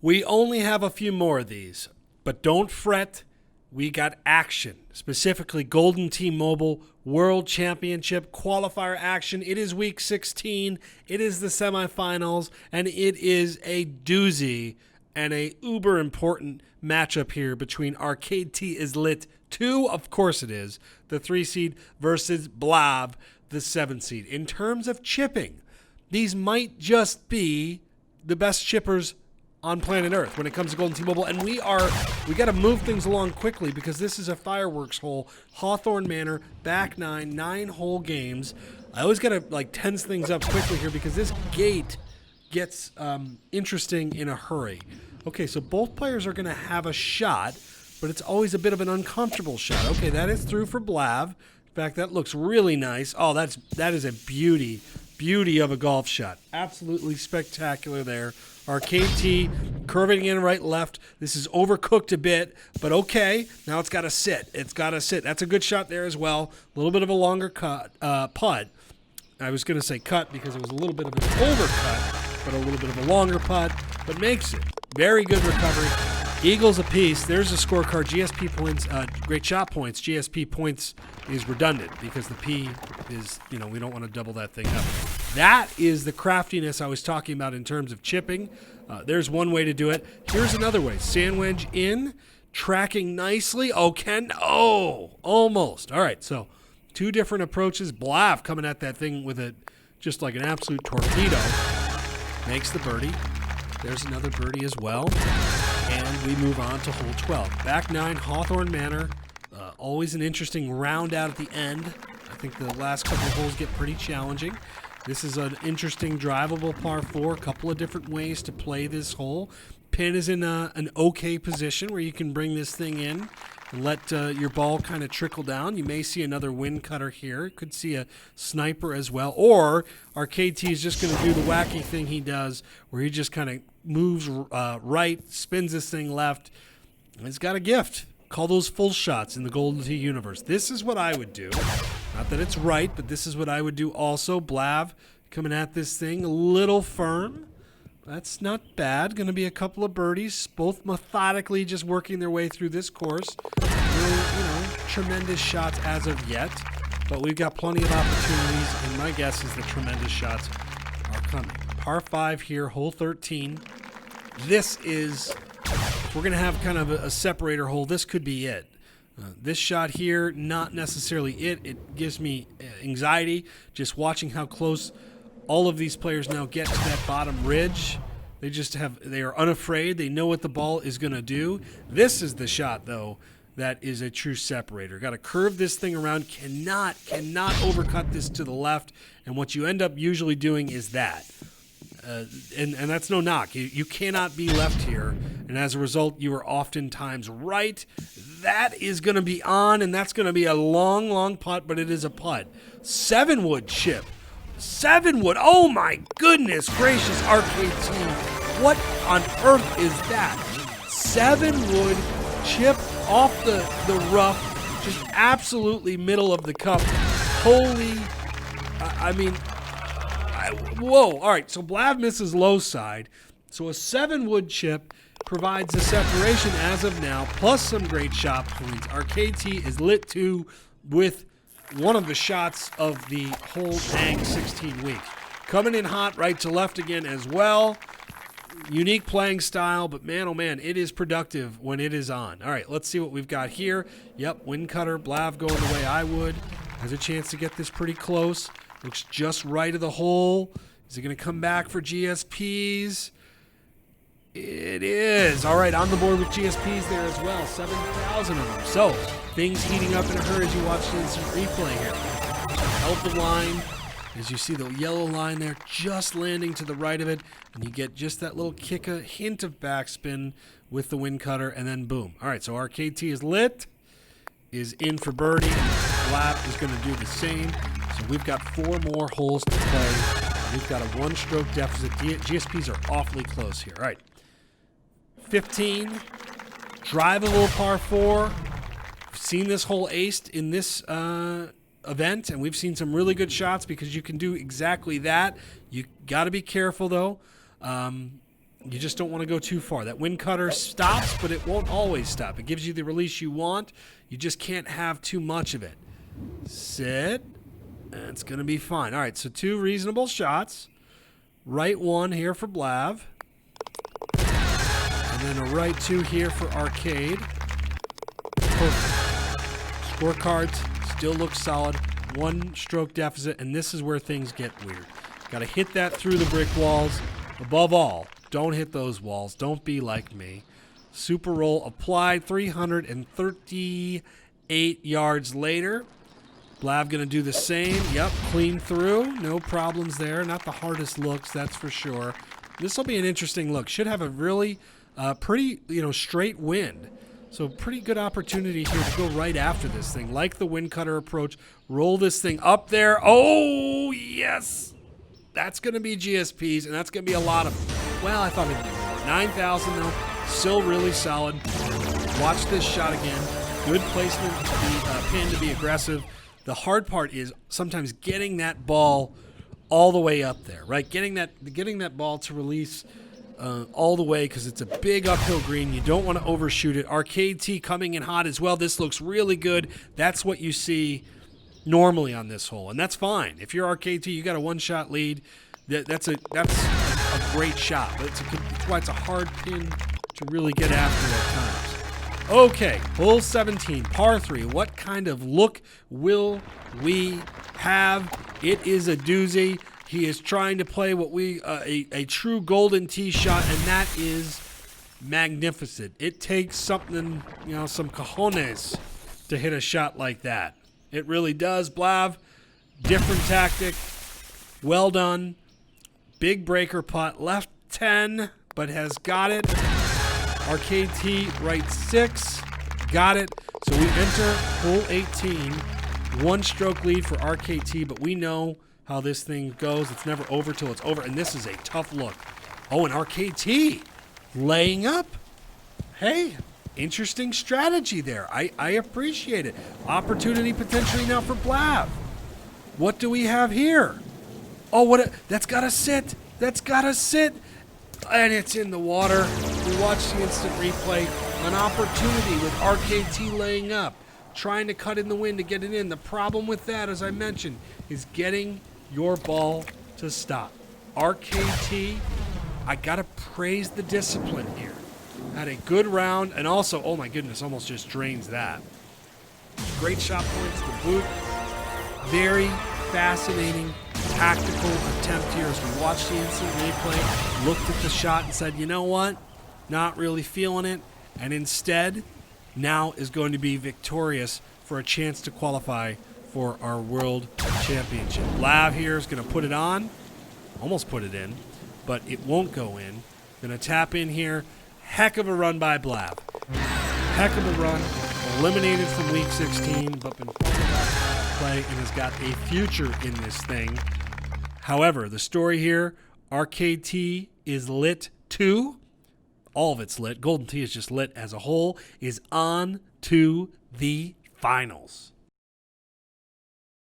We only have a few more of these, but don't fret. We got action, specifically Golden T-Mobile World Championship qualifier action. It is week 16. It is the semifinals, and it is a doozy and a uber important matchup here between ArcadeTeeIsLit2, of course it is, the 3 seed, versus BLAV, the 7 seed. In terms of chipping, these might just be the best chippers on planet Earth when it comes to Golden T-Mobile, and we got to move things along quickly because this is a fireworks hole. Hawthorne Manor, back 9 hole games. I always got to tense things up quickly here because this gate gets interesting in a hurry. Okay, so both players are going to have a shot, but it's always a bit of an uncomfortable shot. Okay, that is through for BLAV. In fact, that looks really nice. Oh, that is a beauty of a golf shot. Absolutely spectacular there. Arcade T curving in right, left. This is overcooked a bit, but okay. Now it's got to sit. That's a good shot there as well. A little bit of a longer putt. I was going to say cut because it was a little bit of an overcut, but a little bit of a longer putt, but makes it. Very good recovery. Eagles apiece. There's a scorecard. GSP points, great shot points. GSP points is redundant because the P is, we don't want to double that thing up. That is the craftiness I was talking about in terms of chipping. There's one way to do it. Here's another way. Sand wedge in, tracking nicely. Almost. All right, so 2 different approaches. BLAV coming at that thing with it just like an absolute torpedo. Makes the birdie. There's another birdie as well. And we move on to hole 12. Back 9, Hawthorne Manor. Always an interesting round out at the end. I think the last couple of holes get pretty challenging. This is an interesting drivable par 4. A couple of different ways to play this hole. Pin is in an okay position where you can bring this thing in and let your ball kind of trickle down. You may see another wind cutter here. Could see a sniper as well. Or Arcade T is just going to do the wacky thing he does where he just kind of moves right, spins this thing left, and he's got a gift. Call those full shots in the Golden T universe. This is what I would do. Not that it's right, but this is what I would do also. BLAV coming at this thing a little firm. That's not bad. Going to be a couple of birdies, both methodically just working their way through this course. No, tremendous shots as of yet, but we've got plenty of opportunities, and my guess is the tremendous shots are coming. Par 5 here, hole 13. This is, we're going to have kind of a separator hole. This could be it. This shot here, not necessarily it. It gives me anxiety just watching how close all of these players now get to that bottom ridge. They are unafraid. They know what the ball is going to do. This is the shot, though, that is a true separator. Got to curve this thing around. Cannot overcut this to the left. And what you end up usually doing is that. And that's no knock. You cannot be left here. And as a result, you are oftentimes right. That is going to be on, and that's going to be a long putt, but it is a putt. 7-wood chip. 7-wood. Oh, my goodness gracious, Arcade Team. What on earth is that? 7-wood chip off the rough, just absolutely middle of the cup. Holy, whoa. All right, so BLAV misses low side. So a 7-wood chip provides the separation as of now, plus some great shot points. ArcadeTeeIsLit2 with one of the shots of the whole dang 16 weeks. Coming in hot, right to left again as well. Unique playing style, but man, oh man, it is productive when it is on. All right, let's see what we've got here. Yep, wind cutter, BLAV going the way I would. Has a chance to get this pretty close. Looks just right of the hole. Is it going to come back for GSPs? It is. All right, on the board with GSPs there as well. 7,000 of them. So, things heating up in a hurry as you watch the instant replay here. Held the line. As you see the yellow line there just landing to the right of it. And you get just that little kick, a hint of backspin with the wind cutter, and then boom. All right, so Arcade T is lit. Is in for birdie. BLAV is going to do the same. So we've got 4 more holes to play. We've got a 1-stroke deficit. GSPs are awfully close here. All right. 15. Drivable par 4. We've seen this hole aced in this event, and we've seen some really good shots because you can do exactly that. You got to be careful, though. You just don't want to go too far. That wind cutter stops, but it won't always stop. It gives you the release you want. You just can't have too much of it. Sit. And it's going to be fine. All right, so 2 reasonable shots. Right 1 here for BLAV. And then a right 2 here for Arcade. Perfect. Scorecards still look solid. 1 stroke deficit, and this is where things get weird. Got to hit that through the brick walls. Above all, don't hit those walls. Don't be like me. Super roll applied. 338 yards later. BLAV going to do the same. Yep, clean through. No problems there. Not the hardest looks, that's for sure. This will be an interesting look. Should have a really pretty, straight wind. So pretty good opportunity here to go right after this thing. Like the wind cutter approach. Roll this thing up there. Oh, yes. That's going to be GSPs, and that's going to be a lot of them. Well, I thought maybe more. 9,000, though. Still really solid. Watch this shot again. Good placement to be pinned, to be aggressive. The hard part is sometimes getting that ball all the way up there, right? Getting that ball to release all the way, because it's a big uphill green. You don't want to overshoot it. Arcade Tee coming in hot as well. This looks really good. That's what you see normally on this hole, and that's fine. If you're Arcade Tee, you got a 1-shot lead. That's a great shot, but it's why it's a hard pin to really get after at times. Okay, hole 17, par 3. What kind of look will we have? It is a doozy. He is trying to play what a true golden tee shot, and that is magnificent. It takes something, some cojones to hit a shot like that. It really does. BLAV, different tactic. Well done. Big breaker putt. Left 10, but has got it. Arcade Tee, right 6. Got it. So we enter hole 18. 1-stroke lead for Arcade Tee, but we know how this thing goes. It's never over till it's over, and this is a tough look. Oh, and Arcade Tee laying up. Hey, interesting strategy there. I appreciate it. Opportunity potentially now for BLAV. What do we have here? Oh, that's got to sit. That's got to sit. And it's in the water. We watch the instant replay. An opportunity with Arcade Tee laying up, trying to cut in the wind to get it in. The problem with that, as I mentioned, is getting your ball to stop. Arcade Tee, I got to praise the discipline here. Had a good round, and also, oh my goodness, almost just drains that. Great shot points to boot. Very fascinating tactical attempt here as we watched the instant replay, looked at the shot and said, you know what? Not really feeling it. And instead, now is going to be victorious for a chance to qualify for our World Championship. BLAV here is going to put it on. Almost put it in, but it won't go in. Going to tap in here. Heck of a run by BLAV. Heck of a run. Eliminated from week 16, but been play and has got a future in this thing. However, the story here, Arcade Tee is lit 2. All of it's lit. Golden Tee is just lit as a whole. Is on to the finals.